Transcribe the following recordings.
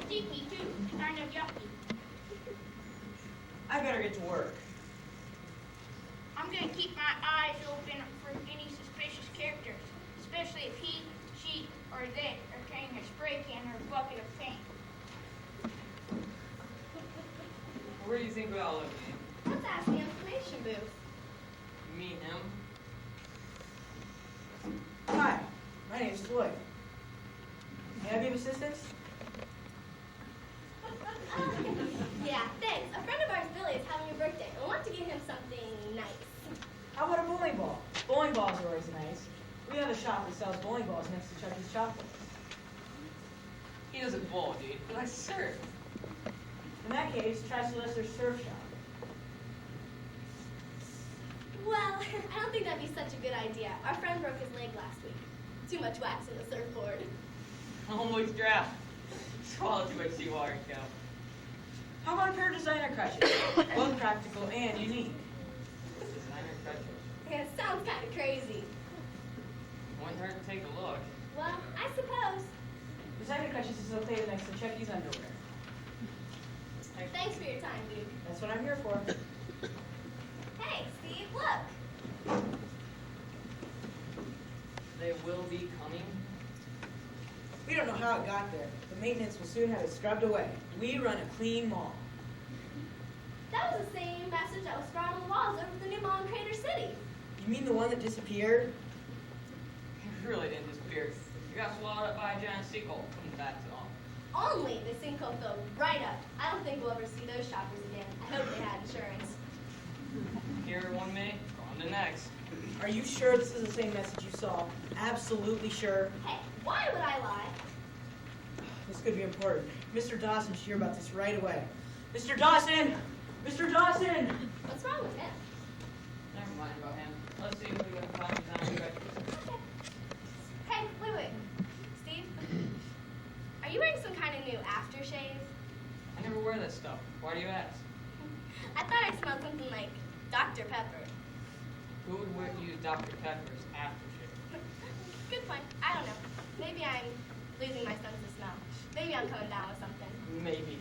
Sticky, too. Kind of yucky. I better get to work. I'm going to keep my eyes open for any suspicious characters, especially if he, she, or they are carrying a spray can or a bucket of paint. Where do you think we all live, Dean? Let's ask the information booth. Me, him? Hi, my name's Floyd. May I be of assistance? Yeah, thanks. A friend of ours, Billy, is having a birthday, and we want to get him something nice. How about a bowling ball? Bowling balls are always nice. We have a shop that sells bowling balls next to Chucky's chocolate. He doesn't bowl, dude. But I surf. In that case, try Sylvester's surf shop. Well, I don't think that'd be such a good idea. Our friend broke his leg last week. Too much wax in the surfboard. Almost drowned. Swallowed too much seawater, Cal. How about a pair of designer crutches? Both practical and unique. Designer crutches. Yeah, it sounds kind of crazy. Wouldn't hurt to take a look. Well, I suppose. Designer crutches is located next to Chucky's underwear. Thanks for your time, dude. That's what I'm here for. Hey, Steve, look. They will be coming. We don't know how it got there, but maintenance will soon have it scrubbed away. We run a clean mall. That was the same message that was scrawled on the walls over the new mall in Crater City. You mean the one that disappeared? It really didn't disappear. You got swallowed up by a giant seagull. That's all. Only the sinkhole filled right up. I don't think we'll ever see those shoppers again. I hope they had insurance. Here 1 minute, on to next. Are you sure this is the same message you saw? Absolutely sure? Hey, why would I lie? This could be important. Mr. Dawson should hear about this right away. Mr. Dawson! Mr. Dawson! What's wrong with him? Never mind about him. Let's see if we can find designer crutches. Okay. Hey, wait. Steve? Are you wearing some kind of new aftershave? I never wear that stuff. Why do you ask? I thought I smelled something like Dr. Pepper. Who would use Dr. Pepper's aftershave? Good point. I don't know. Maybe I'm losing my sense of smell. Maybe I'm coming down with something. Maybe.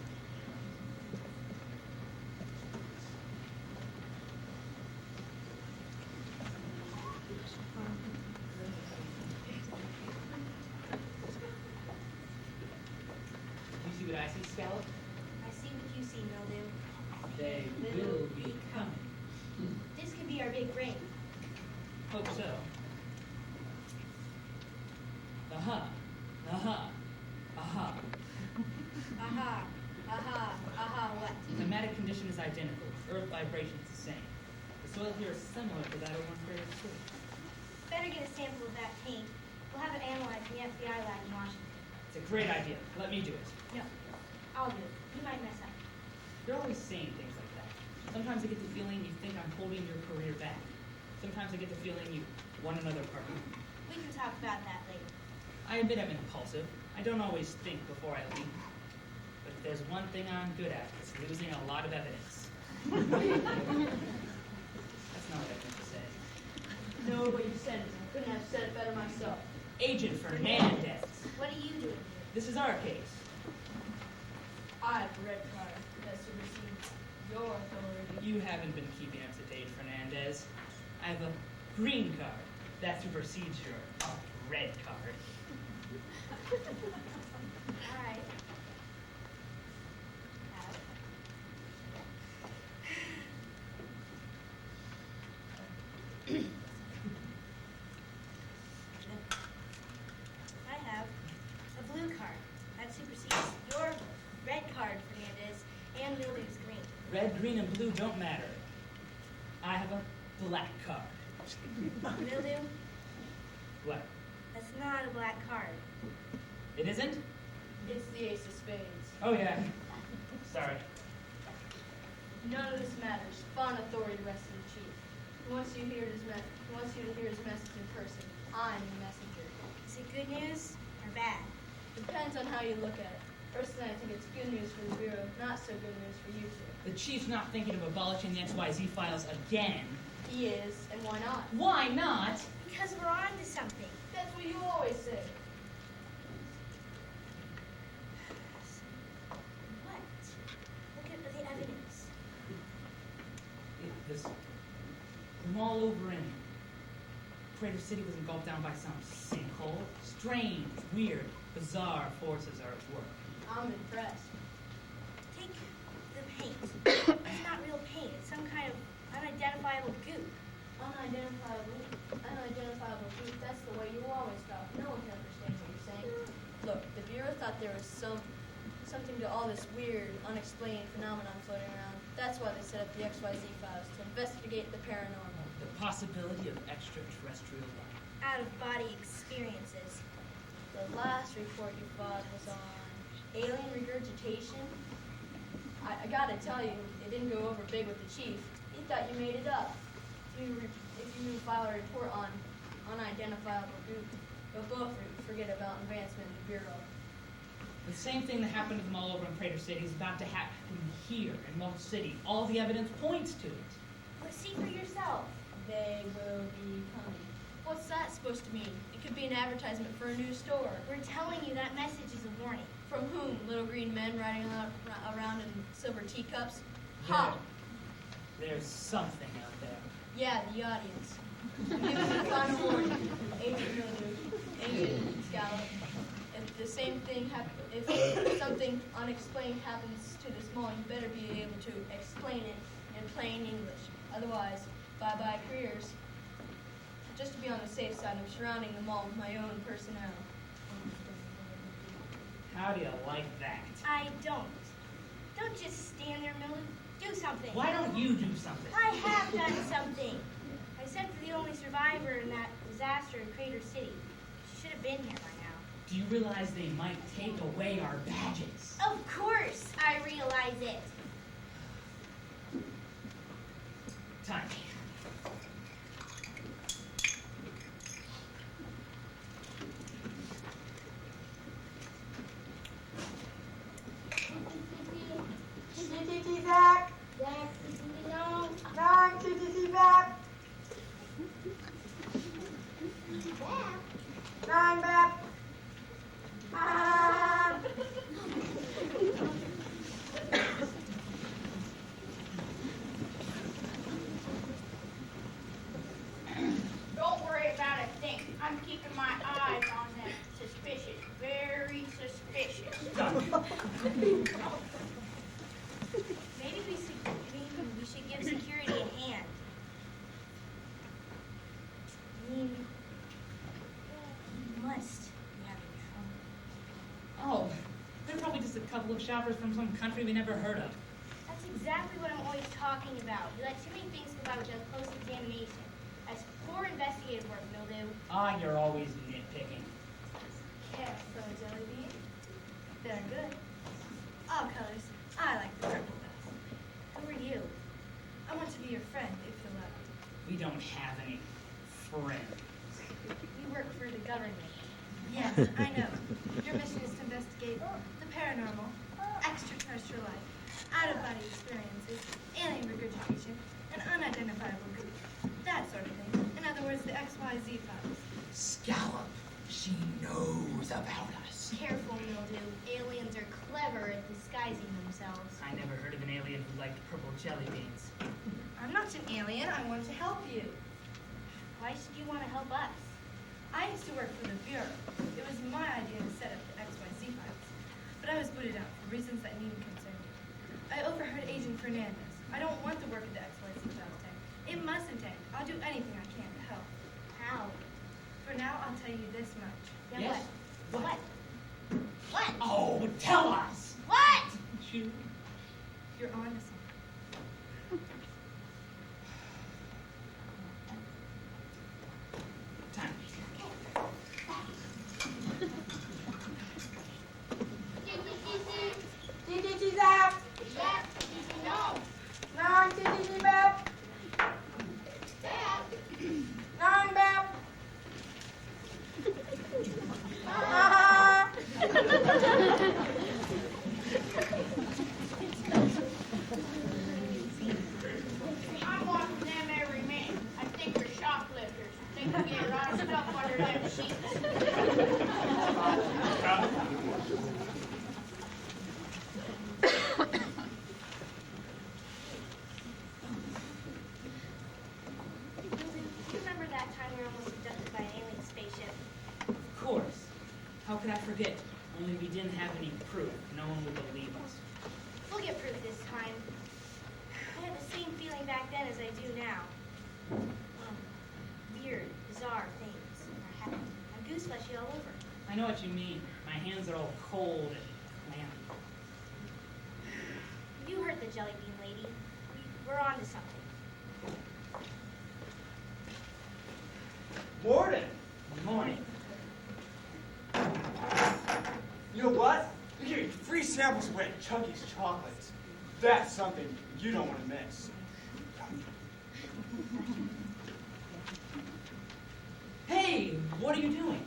You see what I see, Scallop? I see what you see, Mildew. They will be coming. This could be our big break. Hope so. Aha. Aha. Aha. Aha, aha, aha, what? The climatic condition is identical. Earth vibration is the same. The soil here is similar to that of one Crater City. Better get a sample of that paint. We'll have it analyzed in the FBI lab in Washington. It's a great idea. Let me do it. No, I'll do it. You might mess up. You're always saying things like that. Sometimes I get the feeling you think I'm holding your career back. Sometimes I get the feeling you want another partner. We can talk about that later. I admit I'm impulsive. I don't always think before I leave. But if there's one thing I'm good at, it's losing a lot of evidence. That's not what I meant to say. No, what you said is I couldn't have said it better myself. Agent Fernandez. What are you doing here? This is our case. I have a red card that supersedes your authority. You haven't been keeping up to date, Fernandez. I have a green card that supersedes your red card. All right. I have a blue card that supersedes your red card, Fernandez, and Mildew's green. Red, green, and blue don't matter. I have a black card. Mildew, What? that's not a black card. It isn't? It's the ace of spades. Oh, yeah. Sorry. None of this matters. Fun authority rests in the chief. He wants you to hear his message in person. I'm the messenger. Is it good news or bad? Depends on how you look at it. Personally, I think it's good news for the Bureau, not so good news for you two. The chief's not thinking of abolishing the XYZ files again. He is, and why not? Why not? Because we're on to something. That's what you always say. Mall over in Crater City was engulfed down by some sinkhole. Strange, weird, bizarre forces are at work. I'm impressed. Take the paint. It's not real paint. It's some kind of unidentifiable goop. Unidentifiable group, that's the way you always talk. No one can understand what you're saying. Look, the Bureau thought there was something to all this weird, unexplained phenomenon floating around. That's why they set up the XYZ files, to investigate the paranormal. The possibility of extraterrestrial life. Out-of-body experiences. The last report you filed was on alien regurgitation. I gotta tell you, it didn't go over big with the chief. He thought you made it up. If you file a report on unidentifiable group, you'll both forget about advancement in the Bureau. The same thing that happened to them all over in Crater City is about to happen here in Mall City. All the evidence points to it. Well, see for yourself. They will be coming. What's that supposed to mean? It could be an advertisement for a new store. We're telling you that message is a warning. From whom? Little green men riding around in silver teacups? How? There's something out there. Yeah, the audience. Give them the final warning. Agent Mildew, Agent Scallop. If something unexplained happens to this mall, you better be able to explain it in plain English. Otherwise, bye-bye careers. Just to be on the safe side, I'm surrounding the mall with my own personnel. How do you like that? I don't. Don't just stand there, Miller. Do something. Why don't you do something? I have done something. I sent for the only survivor in that disaster in Crater City. She should have been here by now. Do you realize they might take away our badges? Of course, I realize it. Time. Zach. Zach, no. Nine, Zach. Nine, back. Don't worry about a thing. I'm keeping my eyes on them. Suspicious. Very suspicious. Maybe we should give security a hand. I mean, we must be having trouble. Oh, they're probably just a couple of shoppers from some country we never heard of. That's exactly what I'm always talking about. You let too many things go by without close examination. That's poor investigative work, Mildew. Ah, you're always nitpicking. Yeah, so jelly bean. They're good. All colors. I like the purple best. Who are you? I want to be your friend, if you'll let me. We don't have any friends. We work for the government. Yes, I know. Your mission is to investigate the paranormal, extraterrestrial life, out-of-body experiences, alien regurgitation, and unidentifiable group. That sort of thing. In other words, the XYZ files. Scallop, she knows about us. Careful, Mildew. Aliens are clever at disguising themselves. I never heard of an alien who liked purple jelly beans. I'm not an alien. I want to help you. Why should you want to help us? I used to work for the Bureau. It was my idea to set up the XYZ files. But I was booted out for reasons that needn't concern you. I overheard Agent Fernandez. I don't want the work of the XYZ files to end. It mustn't end. I'll do anything I can to help. How? For now, I'll tell you this much. Now Yes? what? What? Oh, tell us! What? Shoot. You're on to something. Time. Zach. Yes. No. Nine, back. Nine, back. have any proof, no one will believe us. We'll get proof this time. I had the same feeling back then as I do now. Weird, bizarre things are happening. I'm goosefleshy all over. I know what you mean. My hands are all cold and clammy. You heard the jelly bean lady. We're on to something. Morning. Good morning. You know what? They're giving free samples away at Chunky's Chocolates. That's something you don't want to miss. Hey, what are you doing?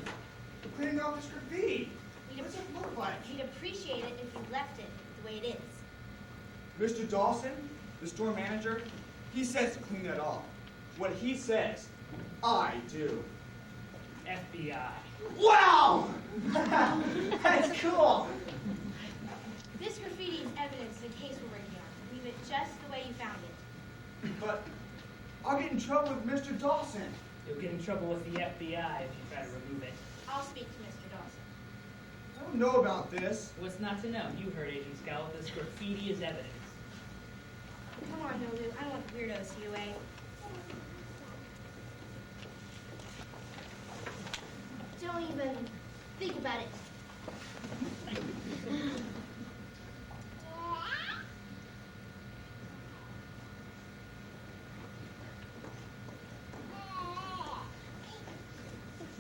Cleaning out this graffiti. We'd, What's it look like? we'd appreciate it if you left it the way it is. Mr. Dawson, the store manager, he says to clean that off. What he says, I do. FBI. Wow! That's cool. This graffiti is evidence of the case we're working on. Leave it just the way you found it. But I'll get in trouble with Mr. Dawson. You'll get in trouble with the FBI if you try to remove it. I'll speak to Mr. Dawson. I don't know about this. What's not to know? You heard Agent Scout. This graffiti is evidence. Come on, Nolu. I don't want the weirdos COA. Don't even think about it.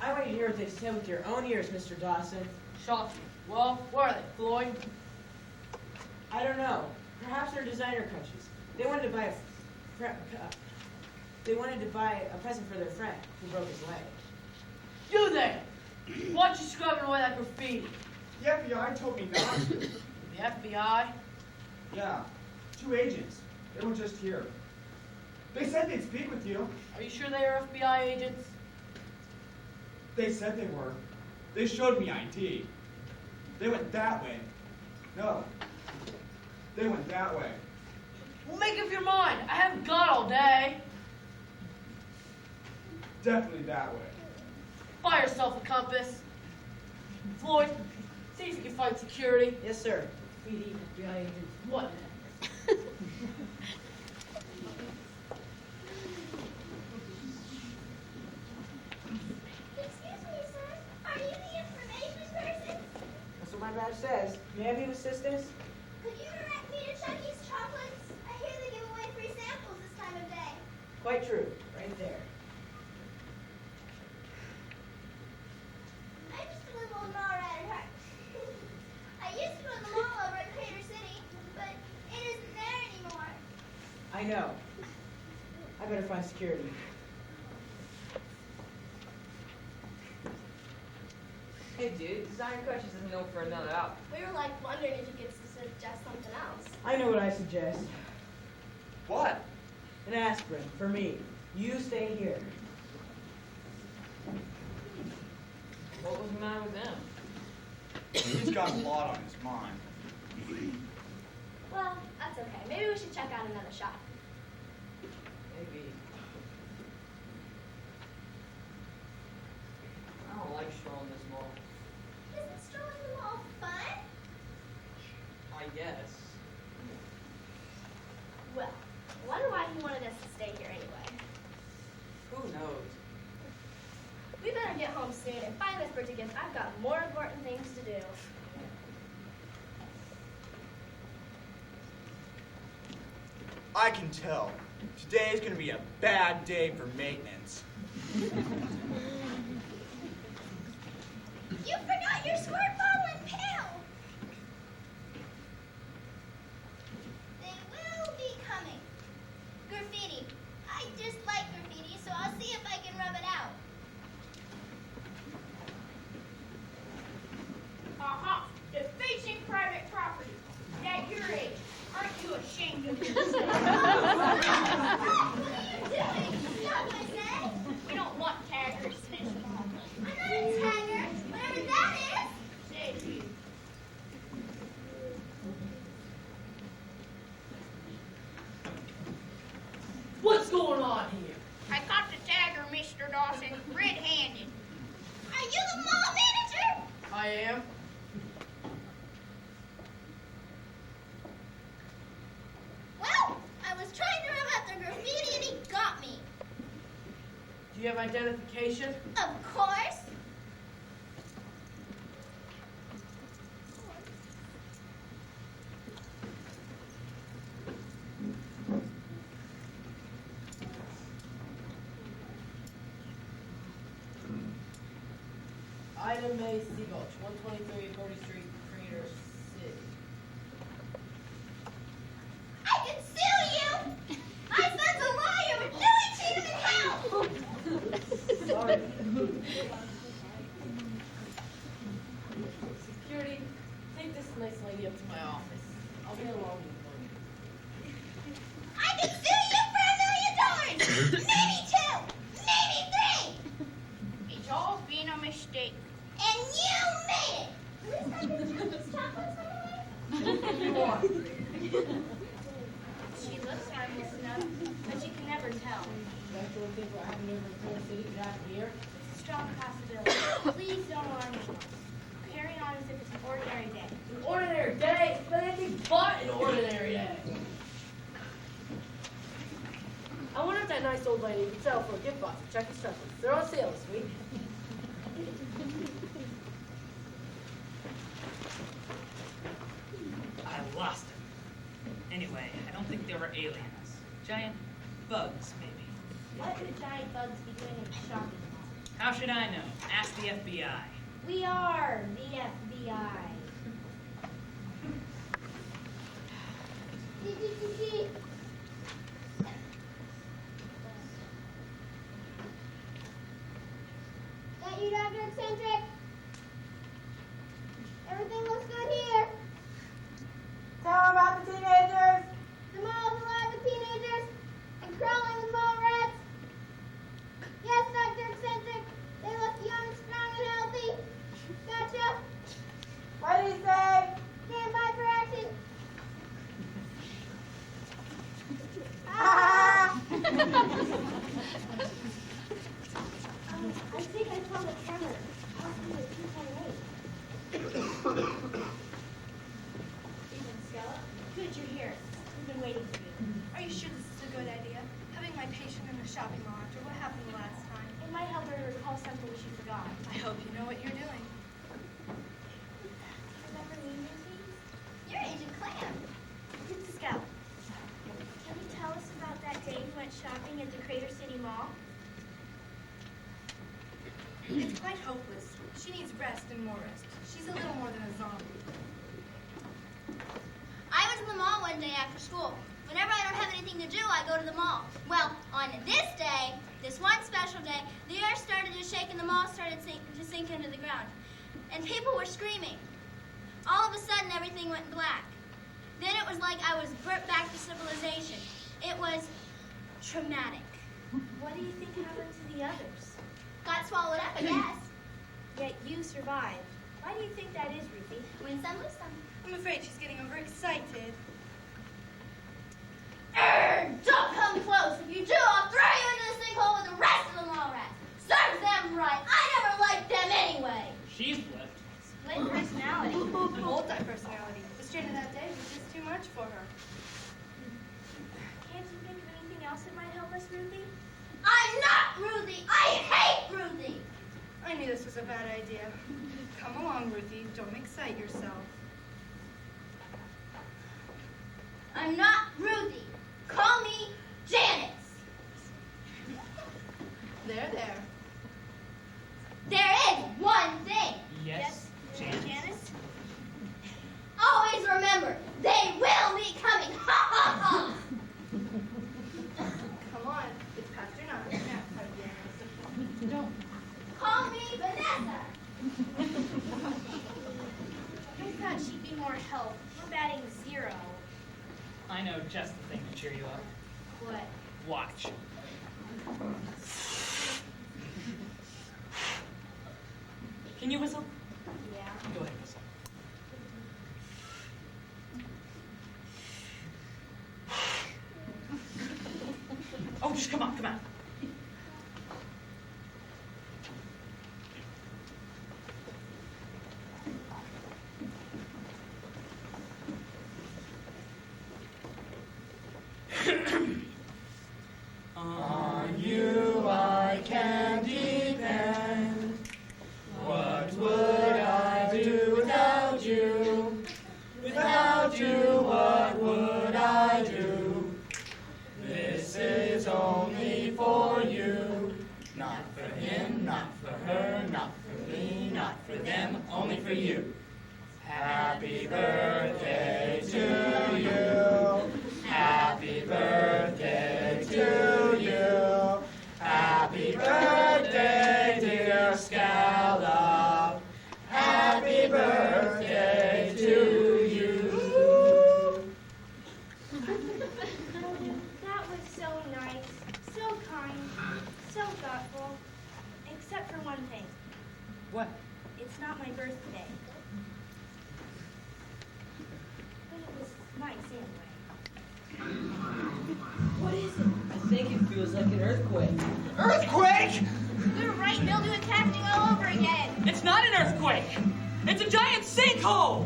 I want you to hear what they said with your own ears, Mr. Dawson. Shocking. Well, where are they, Floyd? I don't know. Perhaps they're designer crutches. They wanted to buy a present for their friend who broke his leg. You there! Why don't you scrubbing away that graffiti? The FBI told me not to. The FBI? Yeah, 2 agents. They were just here. They said they'd speak with you. Are you sure they are FBI agents? They said they were. They showed me ID. They went that way. No. They went that way. Well, make up your mind. I haven't got all day. Definitely that way. Buy yourself a compass. Floyd, see if you can find security. Yes, sir. Graffiti, FBI agents. What? Excuse me, sir. Are you the information person? That's what my badge says. May I be of assistance? Could you direct me to Chucky's Chocolates? I hear they give away free samples this time of day. Quite true. Right there. I'm just a little old mall rat at heart. I used to run the mall over in Crater City, but it isn't there anymore. I know. I better find security. Hey, dude, designer crutches isn't known for another out. We were like wondering if you could suggest something else. I know what I suggest. What? An aspirin for me. You stay here. What was the matter with them? He's got a lot on his mind. Well, that's okay. Maybe we should check out another shop. Maybe. I don't like strolling this mall. Isn't strolling the mall fun? I guess. Well, I wonder why he wanted us to stay here anyway. Who knows? We better get home soon and find this birthday gift. I've got more important things to do. I can tell. Today's gonna be a bad day for maintenance. You forgot your squirt bottle and pail. They will be coming. Graffiti. I dislike graffiti, so I'll see if I can rub it out. Aha! Defacing private property. At your age, aren't you ashamed of yourself? What are you doing? Stop, I said. We don't want taggers in this mall. I'm not a tagger, whatever that is. Says you. What's going on here? I caught the tagger, Mr. Dawson, red-handed. Are you the mall manager? I am. you have identification? Of course. Ida Mae Seagulch, 123 40th Street, Crater City. I can sue you! My son's a liar with Billy Cheatham in hell! Sorry. Security, take this nice lady up to my office. I'll get along with you. I can sue you for $1 million! Maybe 2! Maybe 3! It's all been a mistake. And you made it! At least I can touch these chocolates, by the way. You are. She looks harmless enough, but you can never tell. You actually think what happened over in Crater City could happen here? It's a strong possibility. Please don't alarm me. Carry on as if it's an ordinary day. An ordinary day? It's been anything but an ordinary day. I wonder if that nice old lady could sell for a gift box of Chucky's chocolates. They're on sale this week. I lost him. Anyway, I don't think they were aliens. Giant bugs, maybe. What would giant bugs be doing in a shopping mall? How should I know? Ask the FBI. We are the FBI. That you, Dr. Eccentric? Everything looks good here. Tell them about the teenagers. The mall's alive with teenagers and crawling with mall rats. Yes, Dr. Eccentric. They look young, strong, and healthy. Gotcha. What do you say? Stand by for action. Ah! I think I found a camera. Possibly a 2.8. Evening, Stella. Good, you're here. We've been waiting for you. Are you sure this is a good idea? Having my patient in the shopping mall after what happened last time. It might help her to recall something she forgot. I hope you know what you're doing. Remember me, Lucy? You're Agent Clam. It's Scout. Can you tell us about that day you went shopping at the Crater City Mall? It's quite hopeless. She needs rest and more rest. She's a little more than a zombie. I went to the mall one day after school. Whenever I don't have anything to do, I go to the mall. Well, on this day, this one special day, the earth started to shake and the mall started to sink into the ground. And people were screaming. All of a sudden, everything went black. Then it was like I was burnt back to civilization. It was traumatic. What do you think happened to the others? Got swallowed up, I guess. Yet you survived. Why do you think that is, Ruthie? Win some, lose some. I'm afraid she's getting overexcited. Don't come close. If you do, I'll throw you into the sinkhole with the rest of the mall rats. Serves them right. I never liked them anyway. She's flipped. Split personality. Multi-personality. The strain of that day was just too much for her. Can't you think of anything else that might help us, Ruthie? I'm not Ruthie. I hate Ruthie. I knew this was a bad idea. Come along, Ruthie. Don't excite yourself. I'm not Ruthie. Call me Janice. There, there. There is one thing. Yes, Janice. Janice? Always remember, they will be coming. Ha ha ha. Come on. It's past your 9. Don't. Call me Vanessa. I thought she'd be more help. We're batting 0. I know just the thing to cheer you up. What? Watch. Can you whistle? Yeah. Go ahead, whistle. Oh, just come on, come on. On you I can do, what would I do? This is only for you. Not for him, not for her, not for me, not for them, only for you. Happy birthday to you. Happy birthday to you. Happy birthday, dear Scallop. Happy birthday to you. That was so nice, so kind, so thoughtful. Except for one thing. What? It's not my birthday. But it was nice anyway. What is it? I think it feels like an earthquake. Earthquake? We were right, mildew is happening all over again. It's not an earthquake. It's a giant sinkhole.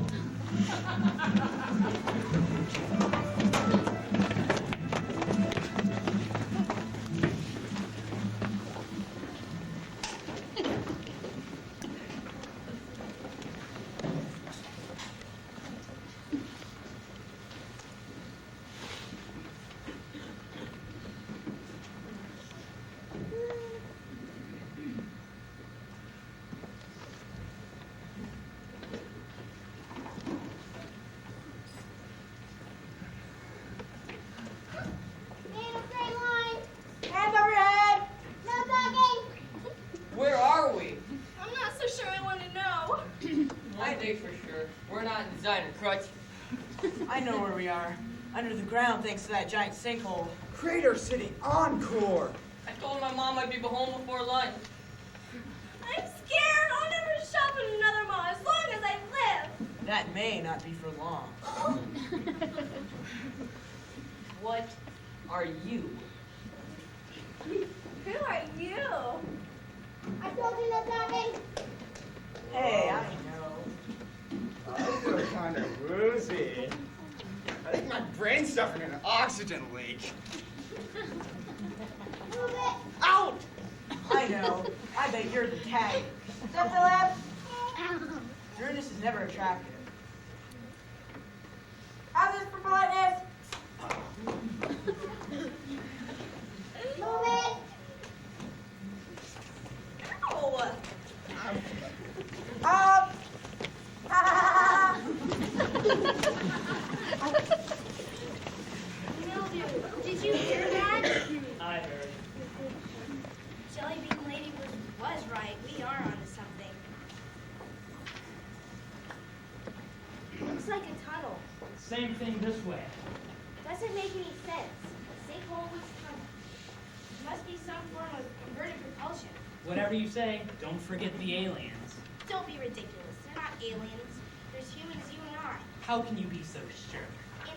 Man of gray line. Hands over your head! No talking. Where are we? I'm not so sure I want to know. One thing for sure, we're not in Designer Crutch. I know where we are. Under the ground thanks to that giant sinkhole. Crater City Encore. I told my mom I'd be home before lunch. I'm scared. I'll never shop in another mall as long as I live. That may not be for long. What are you? Who are you? I told you no talking. Hey, I know. I feel kind of woozy. I think my brain's suffering an oxygen leak. Move it. Out! I know. I bet you're the tag. Step the left. Drewness is never attractive. How's this for politeness? Move it. Ow! Up! Mildew, did you hear that? I heard. Jelly Bean Lady was right. We are onto something. Looks like a tunnel. Same thing this way. Doesn't make any sense. Sinkhole was tunnel. Must be some form of inverted propulsion. Whatever you say, don't forget the aliens. Don't be ridiculous. They're not aliens. There's humans, you and I. How can you be so sure?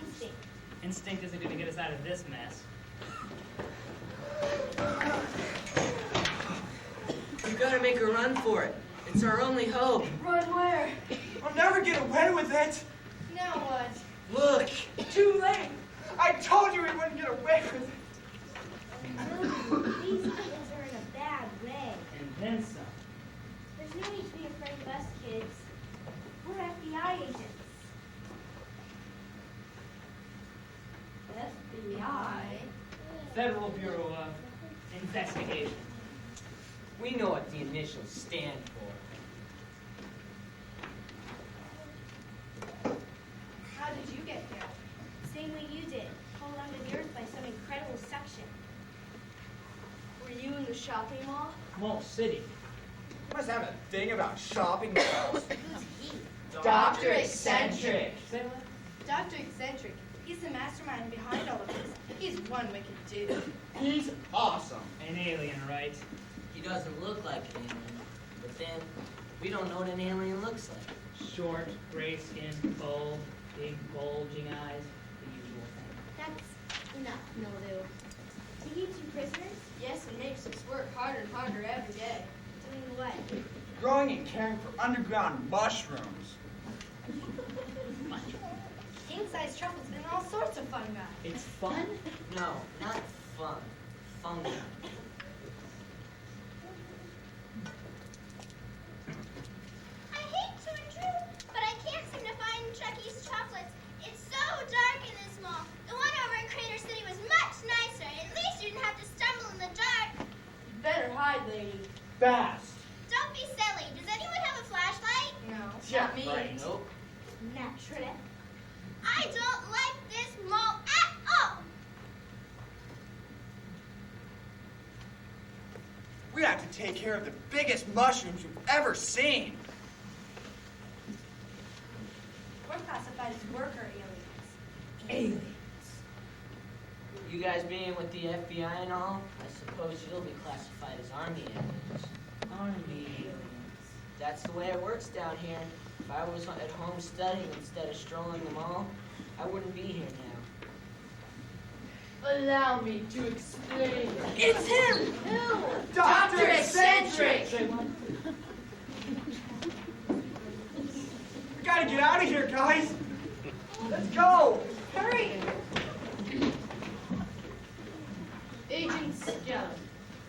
Instinct. Instinct isn't going to get us out of this mess. We gotta make a run for it. It's our only hope. Run where? I'll never get away with it. Now what? Look! Too late. I told you we wouldn't get away with it. These kids are in a bad way. And then some. There's no need to be afraid of us kids. We're FBI agents. FBI? Federal Bureau of Investigation. We know what the initials stand for. How did you get there? Same way you did. Pulled under the earth by some incredible suction. Were you in the shopping mall? Mall City. You must have a thing about shopping malls. Who's he? Dr. Eccentric. Say what? Dr. Eccentric. He's the mastermind behind all of this. He's one wicked dude. He's awesome. An alien, right? He doesn't look like an alien. But then, we don't know what an alien looks like. Short, gray skin, bold, big bulging eyes. The usual thing. That's enough, Mildew. He keeps you prisoners? Yes, and makes us work harder and harder every day. Doing what? Growing and caring for underground mushrooms. King-size truffles and all sorts of fungi. It's fun? No, not fun. Fungi. I hate to intrude, but I can't seem to find Chucky's chocolates. It's Fast. Don't be silly. Does anyone have a flashlight? No. Yeah, not me. Right, nope. Not trip. I don't like this mall at all. We have to take care of the biggest mushrooms you've ever seen. We're classified as worker aliens. Aliens. You guys being with the FBI and all, I suppose you'll be classified as Army aliens. Army aliens. That's the way it works down here. If I was at home studying instead of strolling the mall, I wouldn't be here now. Allow me to explain. It's him! Who? Dr. Eccentric! We gotta get out of here, guys. Let's go. Hurry! Agent Scout.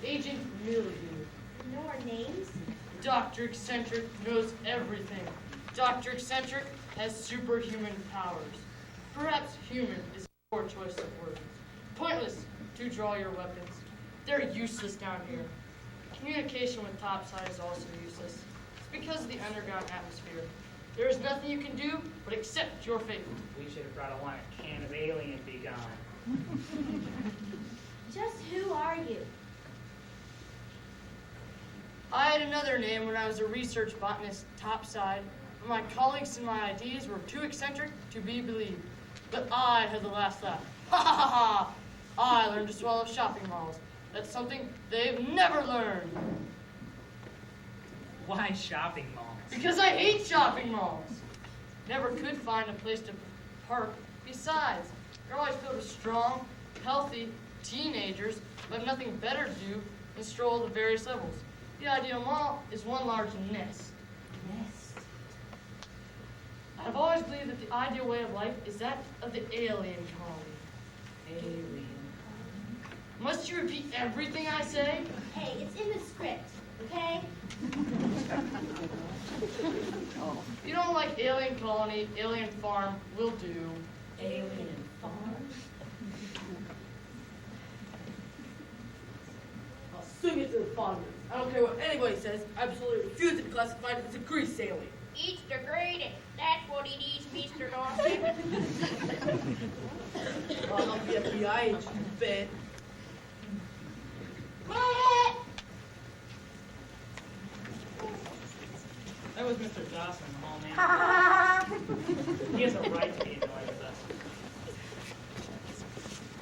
Agent Mildew. You know our names? Dr. Eccentric knows everything. Dr. Eccentric has superhuman powers. Perhaps human is a poor choice of words. Pointless to draw your weapons. They're useless down here. Communication with topside is also useless. It's because of the underground atmosphere. There is nothing you can do but accept your fate. We should have brought along a can of alien be gone. Just who are you? I had another name when I was a research botanist topside, but my colleagues and my ideas were too eccentric to be believed. But I had the last laugh. Ha ha ha ha! I learned to swallow shopping malls. That's something they've never learned. Why shopping malls? Because I hate shopping malls. Never could find a place to park. Besides, they're always filled with strong, healthy teenagers who have nothing better to do than stroll the various levels. The ideal mall is one large nest. Nest. I've always believed that the ideal way of life is that of the alien colony. Alien. Must you repeat everything I say? Hey, it's in the script, okay? If you don't like alien colony, alien farm will do. Alien farm. I'll swing it to the farmers. I don't care what anybody says. I absolutely refuse to be classified as a grease alien. It's degraded. That's what it is, Mr. Dawson. I'm not the FBI agent, you bet. That was Mr. Dawson, the hall man. He has a right to be annoyed with us.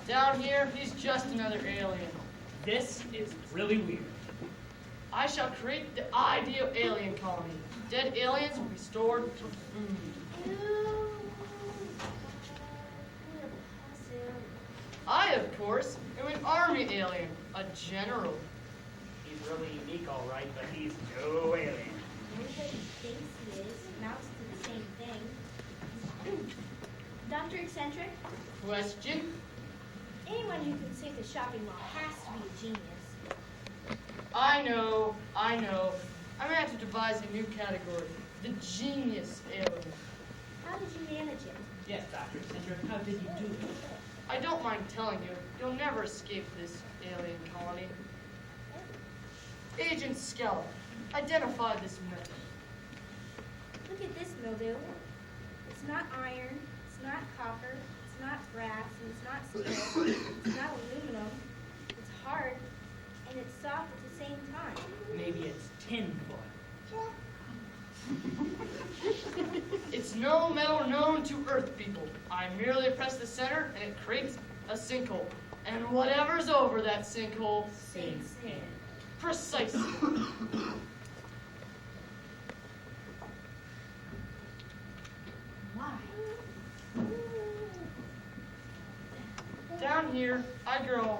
Down here, he's just another alien. This is really weird. I shall create the ideal alien colony. Dead aliens will be stored for food. I, of course, am an army alien, a general. He's really unique, all right, but he's no alien. Everybody thinks he is, amounts to the same thing. Dr. Eccentric, Question? anyone who can sink a shopping mall has to be a genius. I know. I'm gonna have to devise a new category. The genius alien. How did you manage it? Yes, Dr. Eccentric, how did you do it? I don't mind telling you, you'll never escape this alien colony. Agent Skeller, identify this method. Look at this, Mildew. It's not iron, it's not copper, it's not brass, and it's not steel, it's not aluminum. It's hard, and it's soft at the same time. Maybe it's tin foil. It's no metal known to Earth people. I merely press the center, and it creates a sinkhole. And whatever's over that sinkhole Sinks in. precisely. Why? Down here, I grow